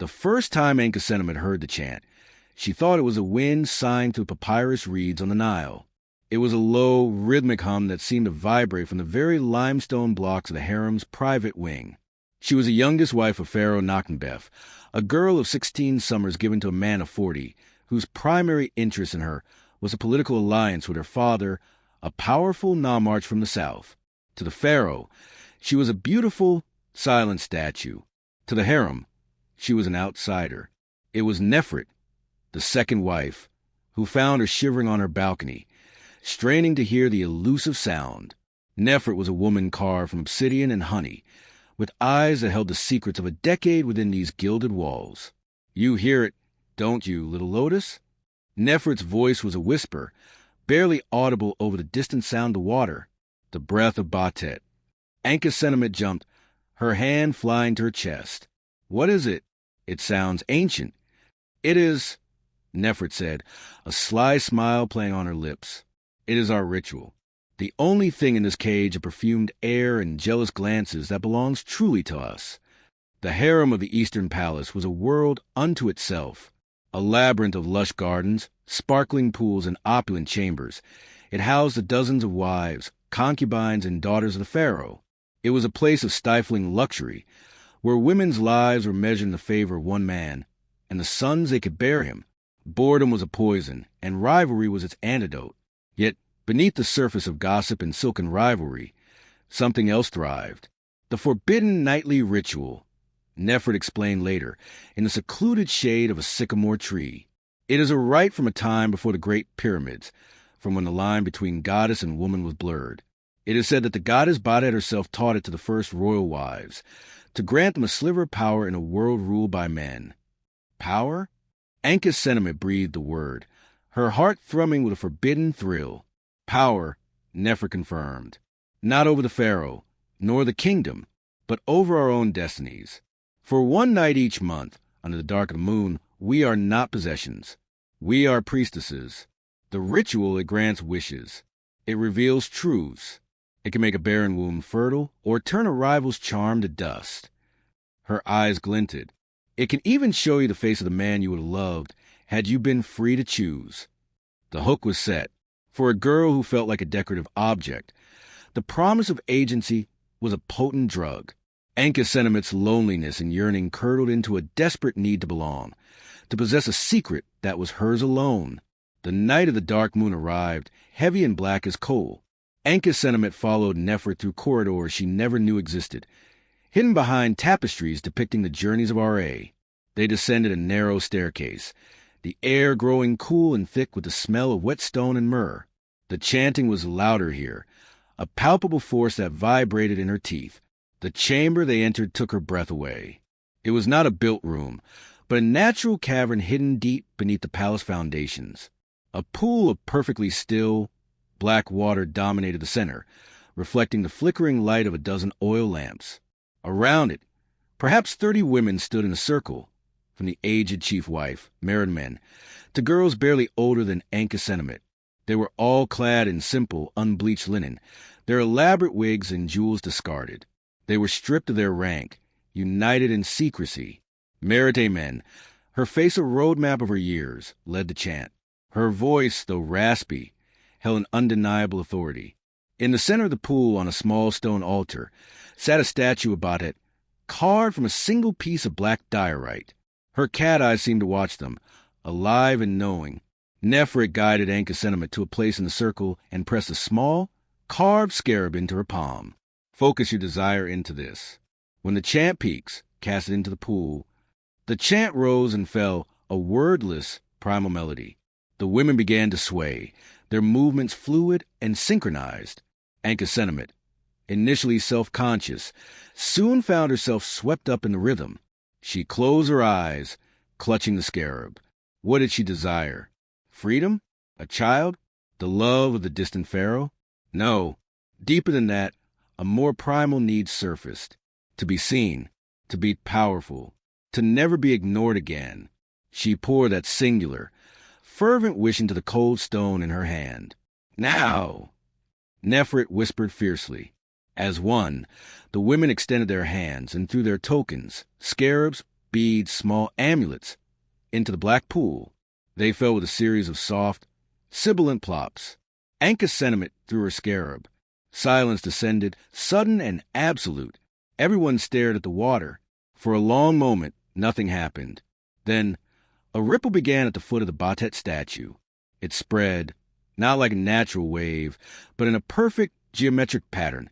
The first time Ankhesenamet heard the chant, she thought it was a wind sighing through papyrus reeds on the Nile. It was a low, rhythmic hum that seemed to vibrate from the very limestone blocks of the harem's private wing. She was the youngest wife of Pharaoh Nakhnebef, a girl of 16 summers given to a man of 40, whose primary interest in her was a political alliance with her father, a powerful nomarch from the south. To the pharaoh, she was a beautiful, silent statue. To the harem, she was an outsider. It was Nefret, the second wife, who found her shivering on her balcony, straining to hear the elusive sound. Nefret was a woman carved from obsidian and honey, with eyes that held the secrets of a decade within these gilded walls. "You hear it, don't you, little lotus?" Nefret's voice was a whisper, barely audible over the distant sound of water, the breath of Batet. Ankhesenamet jumped, her hand flying to her chest. "What is it? It sounds ancient." "It is," Nefret said, a sly smile playing on her lips. "It is our ritual. The only thing in this cage of perfumed air and jealous glances that belongs truly to us." The harem of the Eastern Palace was a world unto itself, a labyrinth of lush gardens, sparkling pools, and opulent chambers. It housed the dozens of wives, concubines, and daughters of the pharaoh. It was a place of stifling luxury, where women's lives were measured in the favor of one man, and the sons they could bear him. Boredom was a poison, and rivalry was its antidote. Yet, beneath the surface of gossip and silken rivalry, something else thrived. The forbidden nightly ritual, Nefret explained later, in the secluded shade of a sycamore tree. It is a rite from a time before the Great Pyramids, from when the line between goddess and woman was blurred. It is said that the goddess Batet herself taught it to the first royal wives, to grant them a sliver of power in a world ruled by men. Power? Ankhesenamet breathed the word, her heart thrumming with a forbidden thrill. Power, Nefret confirmed. Not over the pharaoh, nor the kingdom, but over our own destinies. For one night each month, under the dark of the moon, we are not possessions. We are priestesses. The ritual, it grants wishes. It reveals truths. It can make a barren womb fertile or turn a rival's charm to dust. Her eyes glinted. It can even show you the face of the man you would have loved had you been free to choose. The hook was set. For a girl who felt like a decorative object, the promise of agency was a potent drug. Ankhesenamet's loneliness and yearning curdled into a desperate need to belong, to possess a secret that was hers alone. The night of the dark moon arrived, heavy and black as coal. Ankhesenamet followed Nefret through corridors she never knew existed, hidden behind tapestries depicting the journeys of Ra. They descended a narrow staircase, the air growing cool and thick with the smell of wet stone and myrrh. The chanting was louder here, a palpable force that vibrated in her teeth. The chamber they entered took her breath away. It was not a built room, but a natural cavern hidden deep beneath the palace foundations. A pool of perfectly still, black water dominated the center, reflecting the flickering light of a dozen oil lamps. Around it, perhaps 30 women stood in a circle, from the aged chief wife, Meridmen, to girls barely older than Ankhesenamet. They were all clad in simple, unbleached linen, their elaborate wigs and jewels discarded. They were stripped of their rank, united in secrecy. Meridmen, her face a roadmap of her years, led the chant. Her voice, though raspy, held an undeniable authority. In the center of the pool, on a small stone altar, sat a statue of Batet, carved from a single piece of black diorite. Her cat eyes seemed to watch them, alive and knowing. Nefret guided Ankhesenamet to a place in the circle and pressed a small, carved scarab into her palm. Focus your desire into this. When the chant peaks, cast it into the pool. The chant rose and fell, a wordless, primal melody. The women began to sway, their movements fluid and synchronized. Ankhesenamet, initially self-conscious, soon found herself swept up in the rhythm. She closed her eyes, clutching the scarab. What did she desire? Freedom? A child? The love of the distant pharaoh? No. Deeper than that, a more primal need surfaced. To be seen, to be powerful, to never be ignored again. She poured that singular, fervent wish into the cold stone in her hand. Now! Nefret whispered fiercely. As one, the women extended their hands, and through their tokens, scarabs, beads, small amulets, into the black pool. They fell with a series of soft, sibilant plops. Anka Sentiment threw her scarab. Silence descended, sudden and absolute. Everyone stared at the water. For a long moment, nothing happened. Then, a ripple began at the foot of the Batet statue. It spread, not like a natural wave, but in a perfect geometric pattern,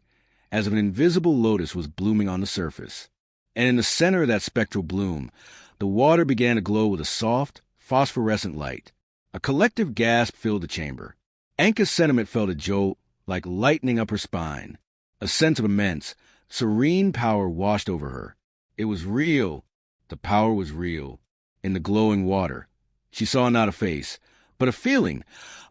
as if an invisible lotus was blooming on the surface. And in the center of that spectral bloom, the water began to glow with a soft, phosphorescent light. A collective gasp filled the chamber. Anka's Sentiment felt a jolt like lightning up her spine. A sense of immense, serene power washed over her. It was real. The power was real. In the glowing water, she saw not a face, but a feeling,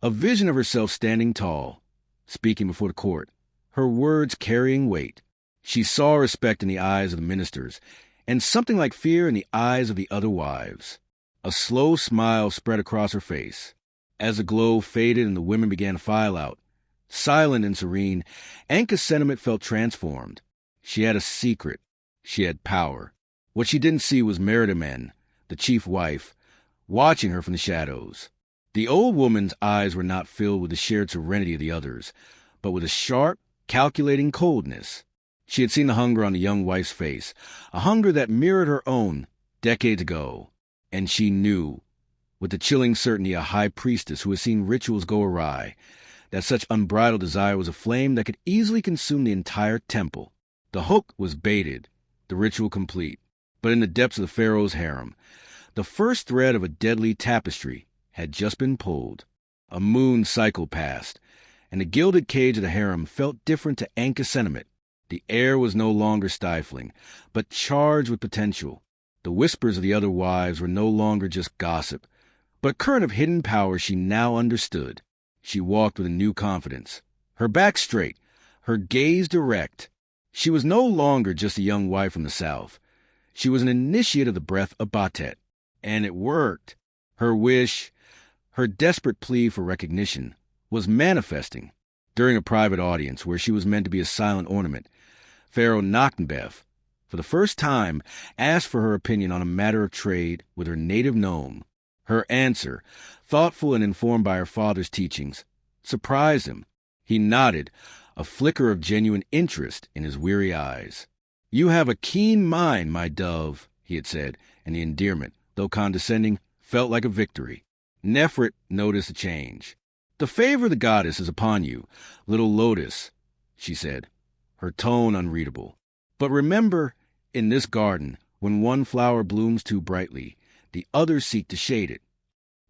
a vision of herself standing tall, speaking before the court, her words carrying weight. She saw respect in the eyes of the ministers, and something like fear in the eyes of the other wives. A slow smile spread across her face. As the glow faded and the women began to file out, silent and serene, Anka's Sentiment felt transformed. She had a secret. She had power. What she didn't see was Meridamen, the chief wife, watching her from the shadows. The old woman's eyes were not filled with the shared serenity of the others, but with a sharp, calculating coldness. She had seen the hunger on the young wife's face, a hunger that mirrored her own decades ago. And she knew, with the chilling certainty of a high priestess who had seen rituals go awry, that such unbridled desire was a flame that could easily consume the entire temple. The hook was baited, the ritual complete. But in the depths of the Pharaoh's harem, the first thread of a deadly tapestry had just been pulled. A moon cycle passed, and the gilded cage of the harem felt different to Anka's Sentiment. The air was no longer stifling, but charged with potential. The whispers of the other wives were no longer just gossip, but a current of hidden power she now understood. She walked with a new confidence, her back straight, her gaze direct. She was no longer just a young wife from the south. She was an initiate of the breath of Batet. And it worked. Her wish, her desperate plea for recognition, was manifesting. During a private audience where she was meant to be a silent ornament, Pharaoh Nachtenbeth, for the first time, asked for her opinion on a matter of trade with her native nome. Her answer, thoughtful and informed by her father's teachings, surprised him. He nodded, a flicker of genuine interest in his weary eyes. "You have a keen mind, my dove," he had said, and the endearment, though condescending, felt like a victory. Nefret noticed a change. "The favor of the goddess is upon you, little lotus," she said, her tone unreadable. "But remember, in this garden, when one flower blooms too brightly, the others seek to shade it."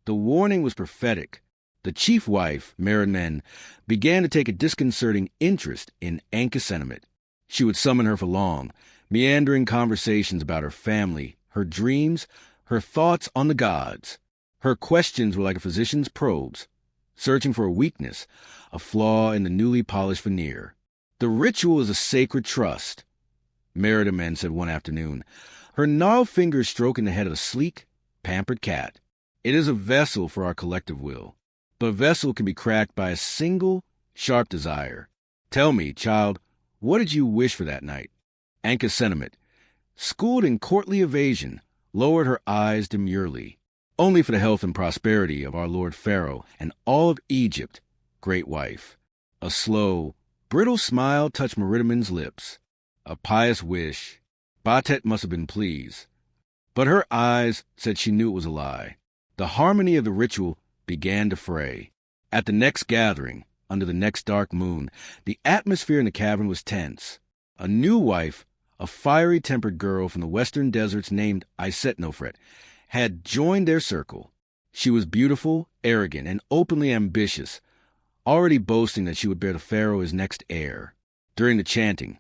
The warning was prophetic. The chief wife, Meridamen, began to take a disconcerting interest in Anka's Sentiment. She would summon her for long, meandering conversations about her family, her dreams, her thoughts on the gods. Her questions were like a physician's probes, searching for a weakness, a flaw in the newly polished veneer. "The ritual is a sacred trust," Meridamen said one afternoon, her gnarled fingers stroking the head of a sleek, pampered cat. "It is a vessel for our collective will, but a vessel can be cracked by a single, sharp desire. Tell me, child, what did you wish for that night?" Anka's Sentiment, schooled in courtly evasion, lowered her eyes demurely. "Only for the health and prosperity of our Lord Pharaoh and all of Egypt, great wife." A slow, brittle smile touched Meridamen's lips. A pious wish. Batet must have been pleased. But her eyes said she knew it was a lie. The harmony of the ritual began to fray. At the next gathering, under the next dark moon, the atmosphere in the cavern was tense. A new wife, a fiery-tempered girl from the western deserts named Isetnofret, had joined their circle. She was beautiful, arrogant, and openly ambitious, already boasting that she would bear the pharaoh his next heir. During the chanting,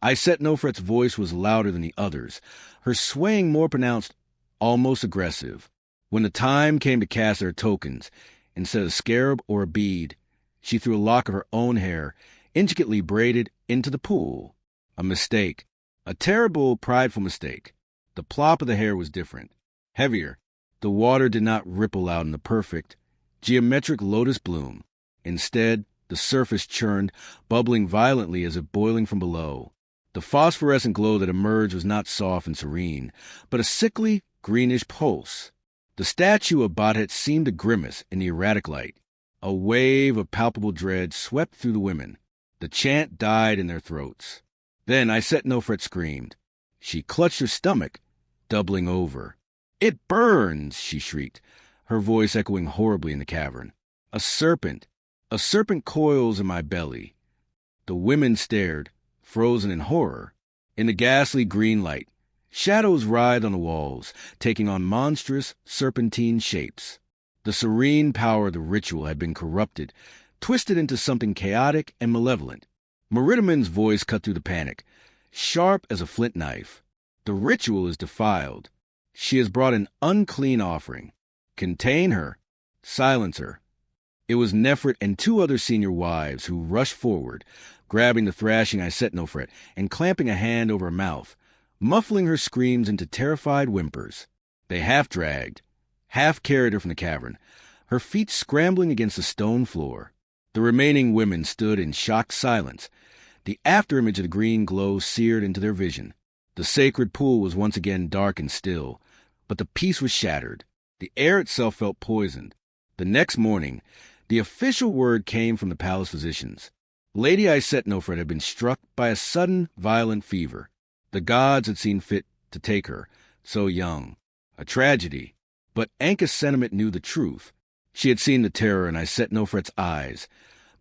Isetnofret's voice was louder than the others, her swaying more pronounced, almost aggressive. When the time came to cast their tokens, instead of a scarab or a bead, she threw a lock of her own hair, intricately braided, into the pool. A mistake. A terrible, prideful mistake. The plop of the hair was different. Heavier. The water did not ripple out in the perfect, geometric lotus bloom. Instead, the surface churned, bubbling violently as if boiling from below. The The phosphorescent glow that emerged was not soft and serene, but a sickly, greenish pulse. The statue of Badhet seemed to grimace in the erratic light. A wave of palpable dread swept through the women. The chant died in their throats. Then Isetnofret screamed. She clutched her stomach, doubling over. "It burns!" she shrieked, her voice echoing horribly in the cavern. A serpent coils in my belly." The women stared, frozen in horror. In the ghastly green light, shadows writhed on the walls, taking on monstrous, serpentine shapes. The serene power of the ritual had been corrupted, twisted into something chaotic and malevolent. Meridiman's voice cut through the panic, sharp as a flint knife. "The ritual is defiled. She has brought an unclean offering. Contain her. Silence her." It was Nefret and two other senior wives who rushed forward, grabbing the thrashing Isetnofret and clamping a hand over her mouth, muffling her screams into terrified whimpers. They half-dragged, half-carried her from the cavern, her feet scrambling against the stone floor. The remaining women stood in shocked silence, the afterimage of the green glow seared into their vision. The sacred pool was once again dark and still, but the peace was shattered. The air itself felt poisoned. The next morning, the official word came from the palace physicians. Lady Isetnofret had been struck by a sudden, violent fever. The gods had seen fit to take her, so young. A tragedy. But Anchus Sentiment knew the truth. She had seen the terror in Isetnofret's eyes,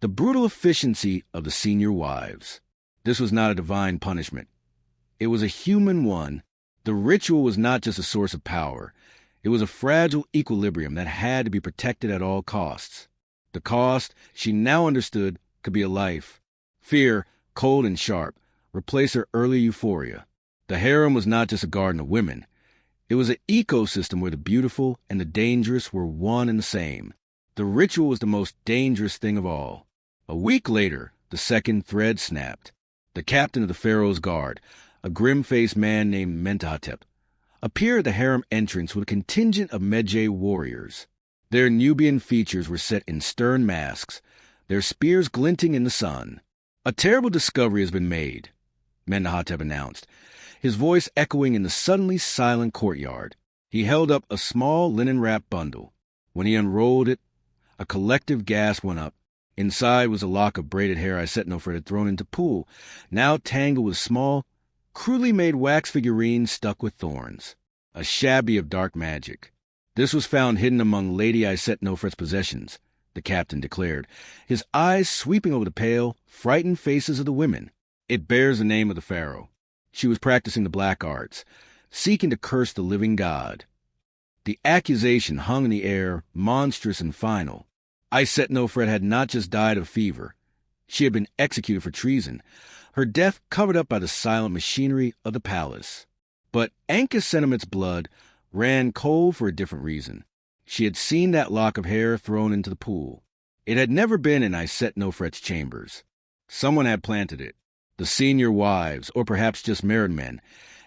the brutal efficiency of the senior wives. This was not a divine punishment. It was a human one. The ritual was not just a source of power. It was a fragile equilibrium that had to be protected at all costs. The cost, she now understood, could be a life. Fear, cold and sharp, replaced her early euphoria. The harem was not just a garden of women. It was an ecosystem where the beautiful and the dangerous were one and the same. The ritual was the most dangerous thing of all. A week later, the second thread snapped. The captain of the Pharaoh's guard, a grim-faced man named Mentuhotep, appeared at the harem entrance with a contingent of Medjay warriors. Their Nubian features were set in stern masks, their spears glinting in the sun. "A terrible discovery has been made," Mentuhotep announced, his voice echoing in the suddenly silent courtyard. He held up a small linen-wrapped bundle. When he unrolled it, a collective gasp went up. Inside was a lock of braided hair Isetnofret had thrown into pool, now tangled with small, crudely made wax figurines stuck with thorns. A shabby of dark magic. "This was found hidden among Lady Isetnofret's possessions," the captain declared, his eyes sweeping over the pale, frightened faces of the women. "It bears the name of the pharaoh. She was practicing the black arts, seeking to curse the living god." The accusation hung in the air, monstrous and final. Isetnofret had not just died of fever. She had been executed for treason, her death covered up by the silent machinery of the palace. But Anchus Sentiment's blood ran cold for a different reason. She had seen that lock of hair thrown into the pool. It had never been in Isetnofret's chambers. Someone had planted it. The senior wives, or perhaps just married men,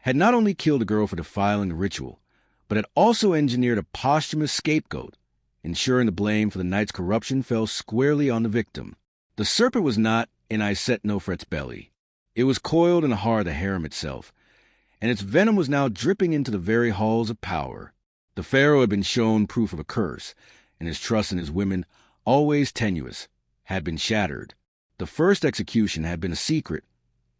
had not only killed the girl for defiling the ritual, but had also engineered a posthumous scapegoat, ensuring the blame for the night's corruption fell squarely on the victim. The serpent was not in Isetnofret's belly. It was coiled in the heart of the harem itself, and its venom was now dripping into the very halls of power. The pharaoh had been shown proof of a curse, and his trust in his women, always tenuous, had been shattered. The first execution had been a secret,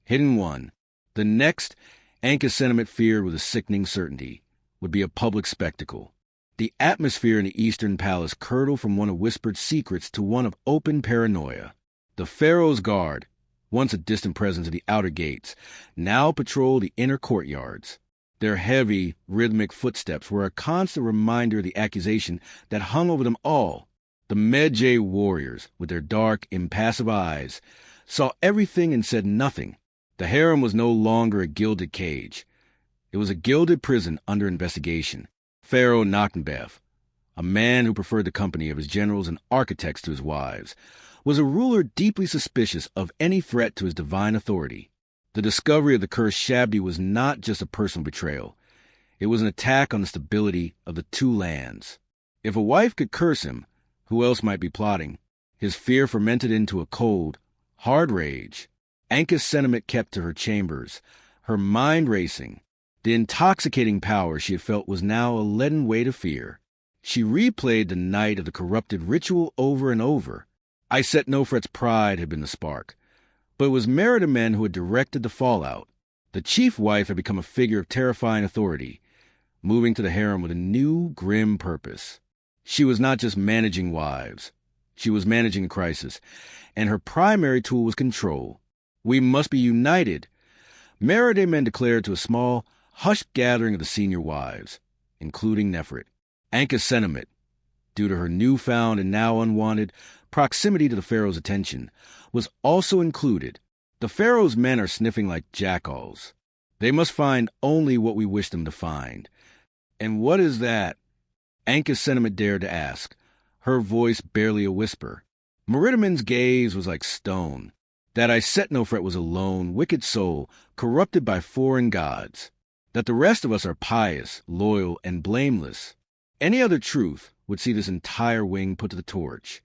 hidden one. The next, Anchus Sentiment feared with a sickening certainty, would be a public spectacle. The atmosphere in the Eastern Palace curdled from one of whispered secrets to one of open paranoia. The Pharaoh's guard, once a distant presence at the outer gates, now patrolled the inner courtyards. Their heavy, rhythmic footsteps were a constant reminder of the accusation that hung over them all. The Medjay warriors, with their dark, impassive eyes, saw everything and said nothing. The harem was no longer a gilded cage. It was a gilded prison under investigation. Pharaoh Nakhnebef, a man who preferred the company of his generals and architects to his wives, was a ruler deeply suspicious of any threat to his divine authority. The discovery of the cursed Shabdi was not just a personal betrayal. It was an attack on the stability of the two lands. If a wife could curse him, who else might be plotting? His fear fermented into a cold, hard rage. Ankhesenemet kept to her chambers, her mind racing. The intoxicating power she had felt was now a leaden weight of fear. She replayed the night of the corrupted ritual over and over. Isetnofret's pride had been the spark, but it was Meritamen who had directed the fallout. The chief wife had become a figure of terrifying authority, moving to the harem with a new, grim purpose. She was not just managing wives. She was managing a crisis, and her primary tool was control. We must be united. Meritamen declared to a small, hushed gathering of the senior wives, including Nefret. Ankhesenemet, due to her newfound and now unwanted proximity to the pharaoh's attention, was also included. The pharaoh's men are sniffing like jackals. They must find only what we wish them to find. And what is that? Ankhesenemet dared to ask, her voice barely a whisper. Meritamen's gaze was like stone. That Isetnofret was a lone, wicked soul, corrupted by foreign gods. That the rest of us are pious, loyal, and blameless. Any other truth would see this entire wing put to the torch.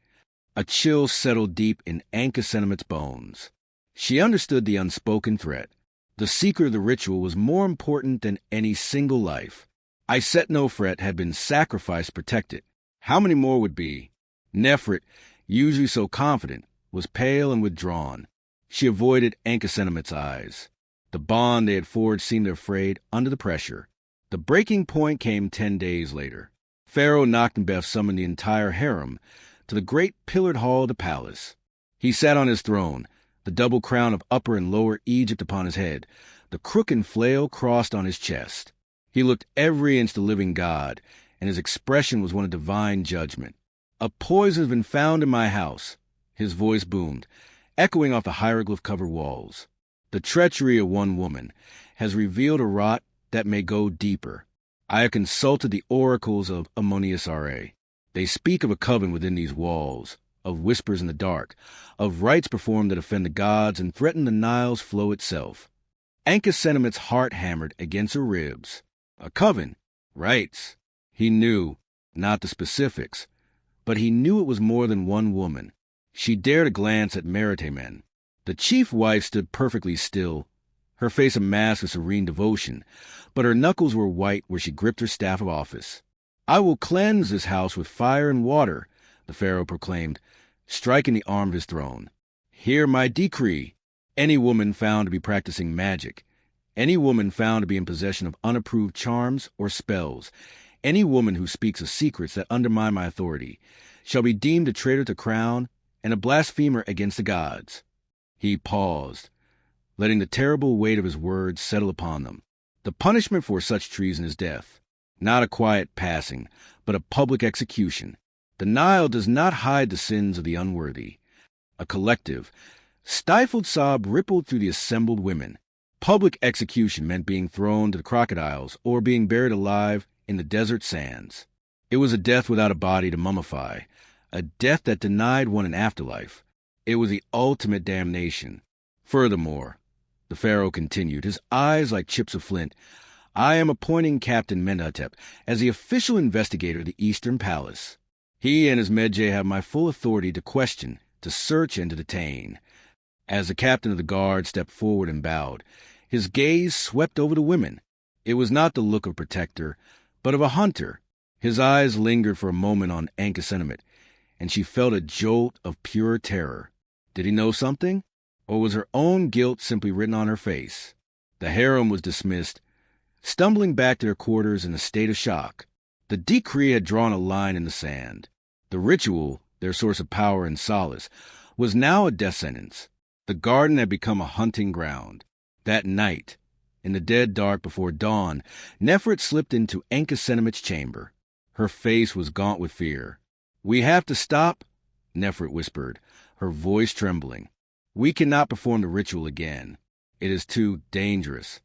A chill settled deep in Ankhesenemet's bones. She understood the unspoken threat. The secret of the ritual was more important than any single life. Isetnofret had been sacrificed to protect it. How many more would be? Nefret, usually so confident, was pale and withdrawn. She avoided Ankhesenemet's eyes. The bond they had forged seemed afraid under the pressure. The breaking point came 10 days later. Pharaoh Nakhnebef summoned the entire harem to the great pillared hall of the palace. He sat on his throne, the double crown of Upper and Lower Egypt upon his head, the crook and flail crossed on his chest. He looked every inch the living god, and his expression was one of divine judgment. A poison has been found in my house, his voice boomed, echoing off the hieroglyph-covered walls. The treachery of one woman has revealed a rot that may go deeper. I have consulted the oracles of Ammonius-Ra. They speak of a coven within these walls, of whispers in the dark, of rites performed to defend the gods and threaten the Nile's flow itself. Ankhesenemet's heart hammered against her ribs. A coven, rites. He knew, not the specifics, but he knew it was more than one woman. She dared a glance at Meritamen. The chief wife stood perfectly still, her face a mask of serene devotion, but her knuckles were white where she gripped her staff of office. I will cleanse this house with fire and water, the pharaoh proclaimed, striking the arm of his throne. Hear my decree. Any woman found to be practicing magic, any woman found to be in possession of unapproved charms or spells, any woman who speaks of secrets that undermine my authority, shall be deemed a traitor to crown and a blasphemer against the gods. He paused, letting the terrible weight of his words settle upon them. The punishment for such treason is death, not a quiet passing, but a public execution. The Nile does not hide the sins of the unworthy. A collective, stifled sob rippled through the assembled women. Public execution meant being thrown to the crocodiles or being buried alive in the desert sands. It was a death without a body to mummify, a death that denied one an afterlife. It was the ultimate damnation. Furthermore, the pharaoh continued, his eyes like chips of flint, I am appointing Captain Menhotep as the official investigator of the Eastern Palace. He and his Medjay have my full authority to question, to search, and to detain. As the captain of the guard stepped forward and bowed, his gaze swept over the women. It was not the look of a protector, but of a hunter. His eyes lingered for a moment on Ankhesenemet, and she felt a jolt of pure terror. Did he know something? Or was her own guilt simply written on her face? The harem was dismissed, stumbling back to their quarters in a state of shock. The decree had drawn a line in the sand. The ritual, their source of power and solace, was now a death sentence. The garden had become a hunting ground. That night, in the dead dark before dawn, Nefret slipped into Ankhesenemet's chamber. Her face was gaunt with fear. We have to stop, Nefret whispered, her voice trembling. We cannot perform the ritual again. It is too dangerous.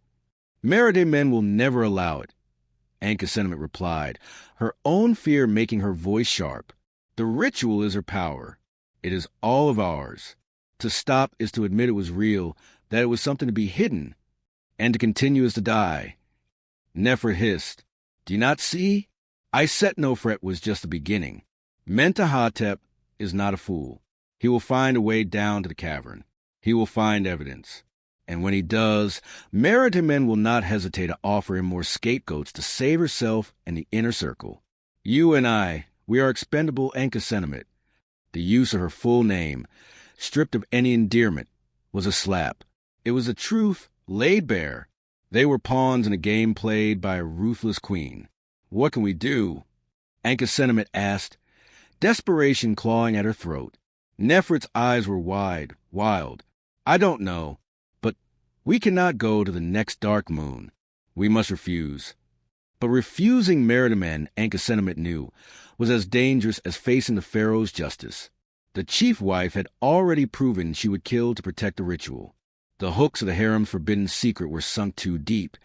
Meritamen will never allow it, Ankhesenemet replied, her own fear making her voice sharp. The ritual is her power. It is all of ours. To stop is to admit it was real, that it was something to be hidden, and to continue is to die. Nefret hissed, Do you not see? Isetnofret was just the beginning. Mentuhotep is not a fool. He will find a way down to the cavern. He will find evidence. And when he does, Meritimen will not hesitate to offer him more scapegoats to save herself and the inner circle. You and I, we are expendable Ankhesenemit. The use of her full name, stripped of any endearment, was a slap. It was the truth laid bare. They were pawns in a game played by a ruthless queen. What can we do? Ankhesenemit asked, desperation clawing at her throat. Nefret's eyes were wide, wild. I don't know, but we cannot go to the next dark moon. We must refuse. But refusing Meritimen, Ankhesenemit knew, was as dangerous as facing the pharaoh's justice. The chief wife had already proven she would kill to protect the ritual. The hooks of the harem's forbidden secret were sunk too deep,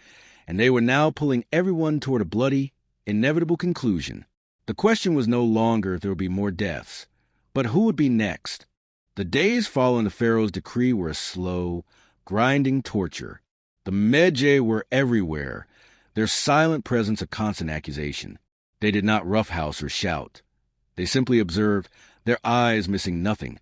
and they were now pulling everyone toward a bloody, inevitable conclusion. The question was no longer if there would be more deaths, but who would be next. The days following the pharaoh's decree were a slow, grinding torture. The Medjay were everywhere, their silent presence a constant accusation. They did not roughhouse or shout. They simply observed, their eyes missing nothing.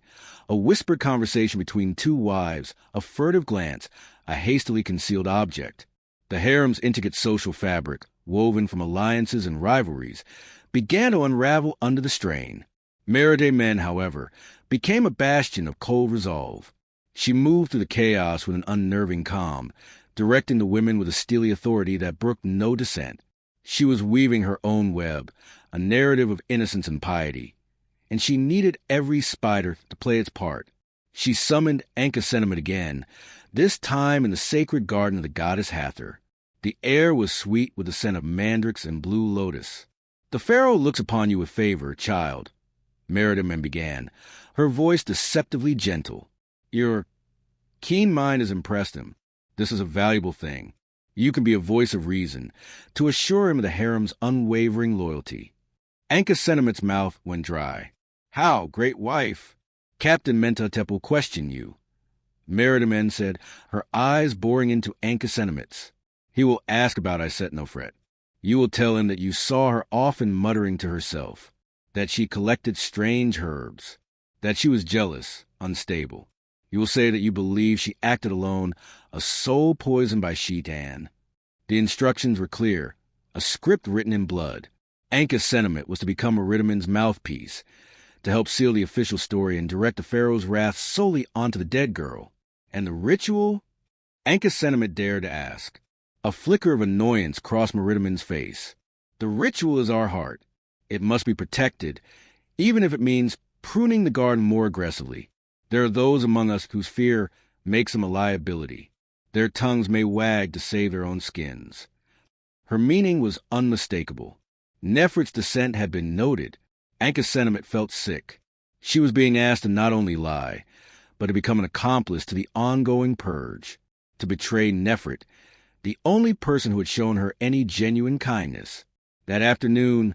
A whispered conversation between two wives, a furtive glance, a hastily concealed object. The harem's intricate social fabric, woven from alliances and rivalries, began to unravel under the strain. Meritimen, however, became a bastion of cold resolve. She moved through the chaos with an unnerving calm, directing the women with a steely authority that brooked no dissent. She was weaving her own web, a narrative of innocence and piety, and she needed every spider to play its part. She summoned Ankhesenemit again, this time in the sacred garden of the goddess Hathor. The air was sweet with the scent of mandrakes and blue lotus. The pharaoh looks upon you with favor, child, Meritimen began, her voice deceptively gentle. Your keen mind has impressed him. This is a valuable thing. You can be a voice of reason, to assure him of the harem's unwavering loyalty. Ankhesenemit's mouth went dry. How, great wife? Captain Mentahotep will question you. Meritimen said, her eyes boring into Ankhesenemit's. He will ask about Isetnofret. You will tell him that you saw her often muttering to herself, that she collected strange herbs, that she was jealous, unstable. You will say that you believe she acted alone, a soul poisoned by Sheetan. The instructions were clear, a script written in blood. Ankhesenemit was to become Meritimen's mouthpiece, to help seal the official story and direct the pharaoh's wrath solely onto the dead girl. And the ritual? Ankhesenemit dared to ask. A flicker of annoyance crossed Meritimen's face. The ritual is our heart. It must be protected, even if it means pruning the garden more aggressively. There are those among us whose fear makes them a liability. Their tongues may wag to save their own skins. Her meaning was unmistakable. Nefret's descent had been noted. Ankhesenemit felt sick. She was being asked to not only lie, but to become an accomplice to the ongoing purge, to betray Nefret, the only person who had shown her any genuine kindness. That afternoon,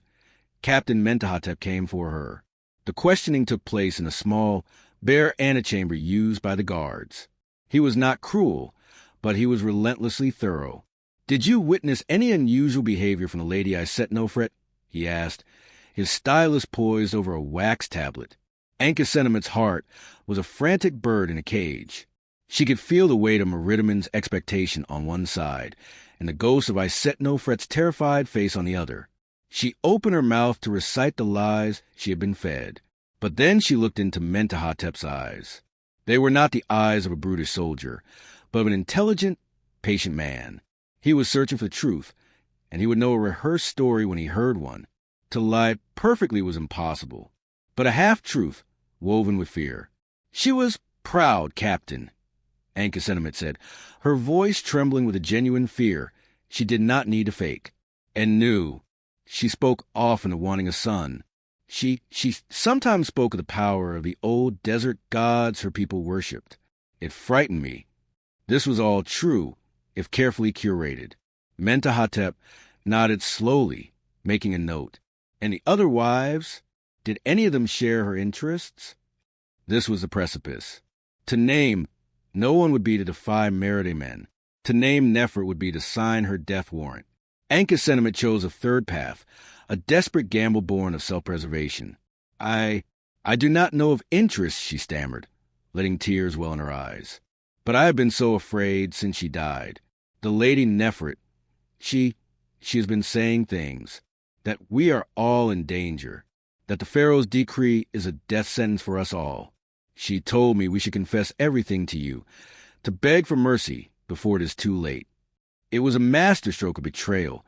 Captain Mentahotep came for her. The questioning took place in a small, bare antechamber used by the guards. He was not cruel, but he was relentlessly thorough. Did you witness any unusual behavior from the Lady Isetnofret? He asked, his stylus poised over a wax tablet. Ankhesenemit's heart was a frantic bird in a cage. She could feel the weight of Meritimen's expectation on one side, and the ghost of Isetnofret's terrified face on the other. She opened her mouth to recite the lies she had been fed, but then she looked into Mentahotep's eyes. They were not the eyes of a brutish soldier, but of an intelligent, patient man. He was searching for the truth, and he would know a rehearsed story when he heard one. To lie perfectly was impossible, but a half-truth woven with fear. She was proud, Captain, Ankhesenemit said, her voice trembling with a genuine fear she did not need to fake, and knew. She spoke often of wanting a son. She sometimes spoke of the power of the old desert gods her people worshipped. It frightened me. This was all true, if carefully curated. Mentahotep nodded slowly, making a note. And the other wives, did any of them share her interests? This was the precipice. To name, no one would be to defy Meritimen. To name Nefret would be to sign her death warrant. Ankhesenemit chose a third path, a desperate gamble born of self-preservation. I do not know of interest, she stammered. letting tears well in her eyes. But I have been so afraid since she died. The Lady Nefret, she has been saying things, that we are all in danger, that the Pharaoh's decree is a death sentence for us all. She told me we should confess everything to you, to beg for mercy before it is too late. It was a masterstroke of betrayal,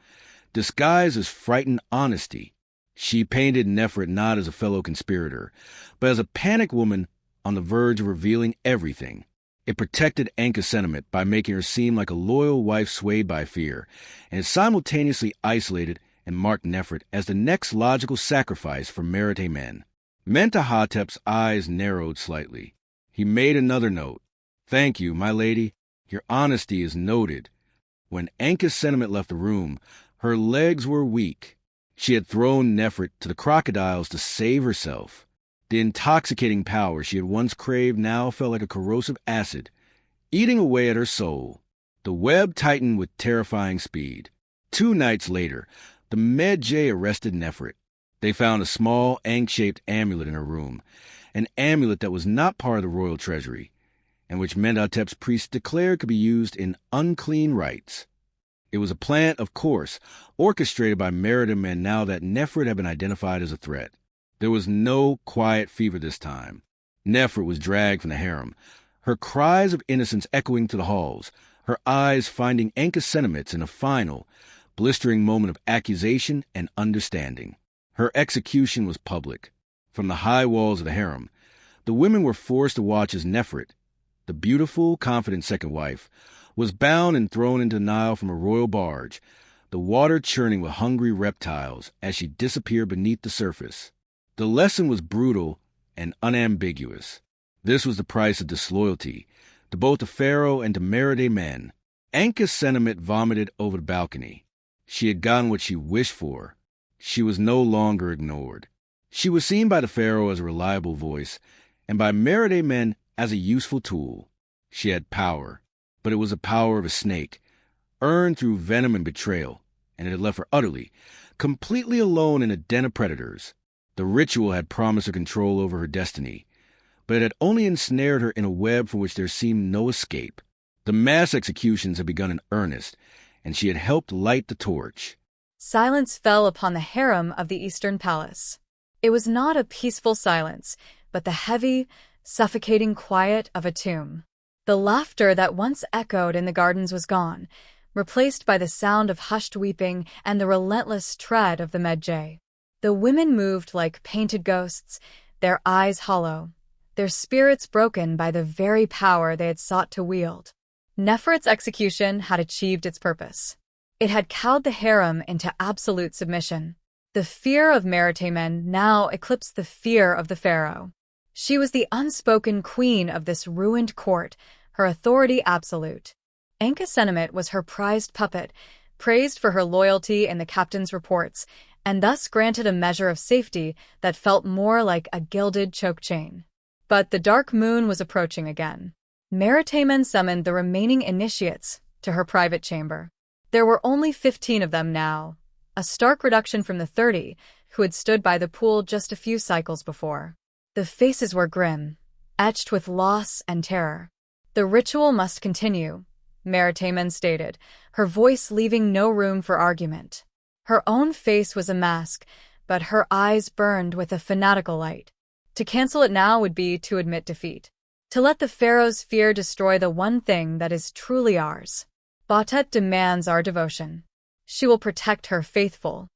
disguised as frightened honesty. She painted Nefret not as a fellow conspirator, but as a panicked woman on the verge of revealing everything. It protected Anka's sentiment by making her seem like a loyal wife swayed by fear, and it simultaneously isolated and marked Nefret as the next logical sacrifice for Merit-Amen. Mentuhotep's eyes narrowed slightly. He made another note. "Thank you, my lady. Your honesty is noted." When Anka's sentiment left the room, her legs were weak. She had thrown Nefret to the crocodiles to save herself. The intoxicating power she had once craved now felt like a corrosive acid, eating away at her soul. The web tightened with terrifying speed. 2 nights later, the Medjay arrested Nefret. They found a small, ankh-shaped amulet in her room, an amulet that was not part of the royal treasury, and which Mentuhotep's priests declared could be used in unclean rites. It was a plant, of course, orchestrated by Merit-Amen now that Nefret had been identified as a threat. There was no quiet fever this time. Nefret was dragged from the harem, her cries of innocence echoing to the halls, her eyes finding Anka's sentiments in a final, blistering moment of accusation and understanding. Her execution was public. From the high walls of the harem, the women were forced to watch as Nefret, the beautiful, confident second wife, was bound and thrown into the Nile from a royal barge, the water churning with hungry reptiles as she disappeared beneath the surface. The lesson was brutal and unambiguous. This was the price of disloyalty, to both the Pharaoh and to Merit-Amen. Anka's sentiment vomited over the balcony. She had gotten what she wished for. She was no longer ignored. She was seen by the Pharaoh as a reliable voice, and by Merit-Amen as a useful tool. She had power, but it was the power of a snake, earned through venom and betrayal, and it had left her utterly, completely alone in a den of predators. The ritual had promised her control over her destiny, but it had only ensnared her in a web from which there seemed no escape. The mass executions had begun in earnest, and she had helped light the torch. Silence fell upon the harem of the Eastern Palace. It was not a peaceful silence, but the heavy, suffocating quiet of a tomb. The laughter that once echoed in the gardens was gone, replaced by the sound of hushed weeping and the relentless tread of the Medjay. The women moved like painted ghosts, their eyes hollow, their spirits broken by the very power they had sought to wield. Nefret's execution had achieved its purpose. It had cowed the harem into absolute submission. The fear of Merit-Amen now eclipsed the fear of the pharaoh. She was the unspoken queen of this ruined court, her authority absolute. Anka Senemet was her prized puppet, praised for her loyalty in the captain's reports, and thus granted a measure of safety that felt more like a gilded choke chain. But the dark moon was approaching again. Merit-Amen summoned the remaining initiates to her private chamber. There were only 15 of them now, a stark reduction from the 30 who had stood by the pool just a few cycles before. The faces were grim, etched with loss and terror. The ritual must continue, Merit-Amen stated, her voice leaving no room for argument. Her own face was a mask, but her eyes burned with a fanatical light. To cancel it now would be to admit defeat. To let the pharaoh's fear destroy the one thing that is truly ours. Batet demands our devotion. She will protect her faithful.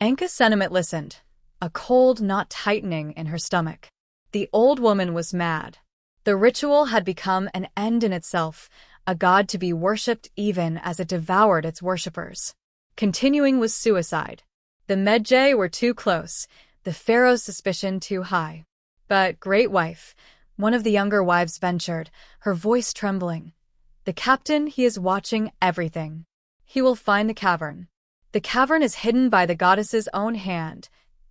Anka Senemet listened, a cold knot tightening in her stomach. The old woman was mad. The ritual had become an end in itself, a god to be worshipped even as it devoured its worshippers. Continuing was suicide. The Medjay were too close, the pharaoh's suspicion too high. But, great wife, one of the younger wives ventured, her voice trembling. The captain, he is watching everything. He will find the cavern. The cavern is hidden by the goddess's own hand,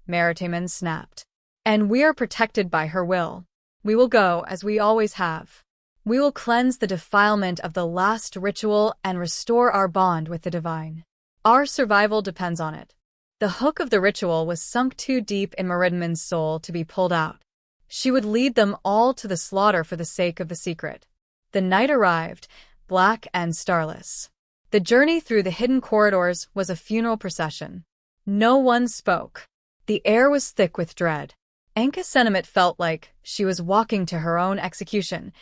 Merit-Amen snapped. And we are protected by her will. We will go as we always have. We will cleanse the defilement of the last ritual and restore our bond with the divine. Our survival depends on it. The hook of the ritual was sunk too deep in Merit-Amen's soul to be pulled out. She would lead them all to the slaughter for the sake of the secret. The night arrived, black and starless. The journey through the hidden corridors was a funeral procession. No one spoke. The air was thick with dread. Enka felt like she was walking to her own execution,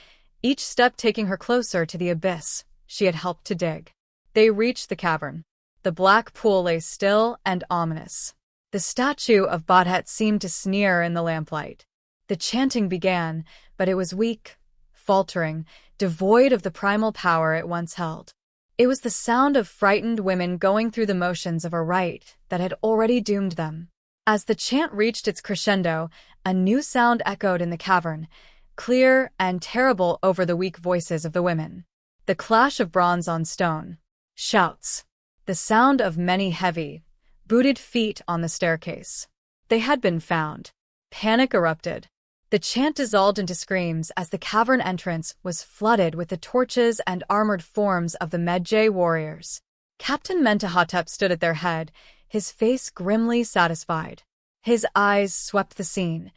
each step taking her closer to the abyss she had helped to dig. They reached the cavern. The black pool lay still and ominous. The statue of Bodhet seemed to sneer in the lamplight. The chanting began, but it was weak, faltering, devoid of the primal power it once held. It was the sound of frightened women going through the motions of a rite that had already doomed them. As the chant reached its crescendo, a new sound echoed in the cavern, clear and terrible over the weak voices of the women. The clash of bronze on stone. Shouts. The sound of many heavy, booted feet on the staircase. They had been found. Panic erupted. The chant dissolved into screams as the cavern entrance was flooded with the torches and armored forms of the Medjay warriors. Captain Mentahotep stood at their head, his face grimly satisfied. His eyes swept the scene.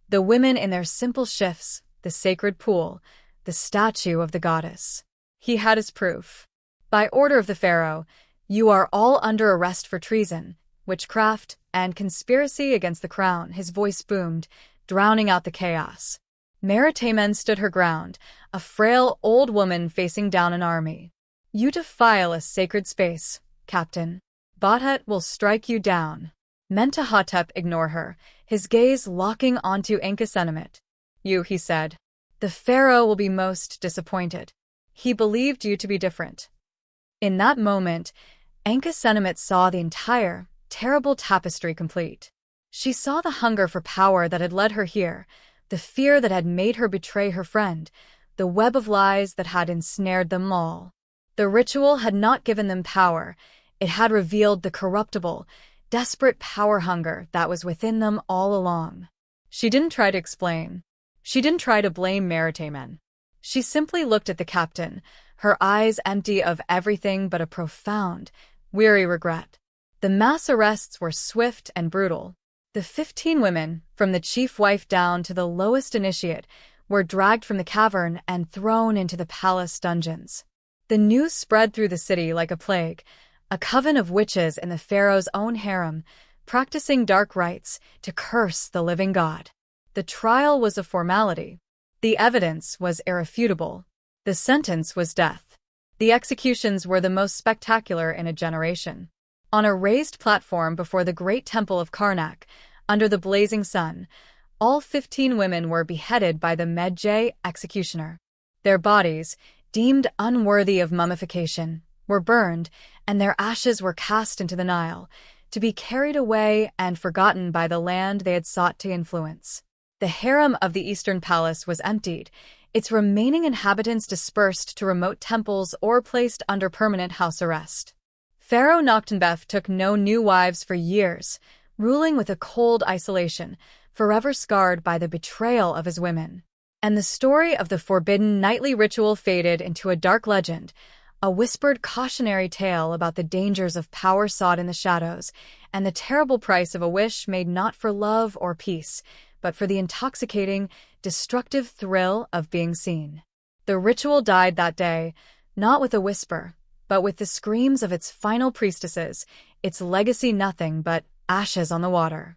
The women in their simple shifts, the sacred pool, the statue of the goddess. He had his proof. By order of the pharaoh, you are all under arrest for treason, witchcraft, and conspiracy against the crown. His voice boomed, drowning out the chaos. Meritamen stood her ground, a frail old woman facing down an army. You defile a sacred space, Captain. Bodhet will strike you down. Mentahotep ignored her, his gaze locking onto Enka. You, he said. The pharaoh will be most disappointed. He believed you to be different. In that moment, Enka saw the entire, terrible tapestry complete. She saw the hunger for power that had led her here, the fear that had made her betray her friend, the web of lies that had ensnared them all. The ritual had not given them power, it had revealed the corruptible, desperate power hunger that was within them all along. She didn't try to explain. She didn't try to blame Meritamen. She simply looked at the captain, her eyes empty of everything but a profound, weary regret. The mass arrests were swift and brutal. The 15 women, from the chief wife down to the lowest initiate, were dragged from the cavern and thrown into the palace dungeons. The news spread through the city like a plague, a coven of witches in the pharaoh's own harem, practicing dark rites to curse the living god. The trial was a formality. The evidence was irrefutable. The sentence was death. The executions were the most spectacular in a generation. On a raised platform before the great temple of Karnak, under the blazing sun, all 15 women were beheaded by the Medjay executioner. Their bodies, deemed unworthy of mummification, were burned, and their ashes were cast into the Nile, to be carried away and forgotten by the land they had sought to influence. The harem of the Eastern Palace was emptied, its remaining inhabitants dispersed to remote temples or placed under permanent house arrest. Pharaoh Nakhtennbef took no new wives for years, ruling with a cold isolation, forever scarred by the betrayal of his women. And the story of the forbidden nightly ritual faded into a dark legend, a whispered cautionary tale about the dangers of power sought in the shadows, and the terrible price of a wish made not for love or peace, but for the intoxicating, destructive thrill of being seen. The ritual died that day, not with a whisper, but with the screams of its final priestesses, its legacy nothing but ashes on the water.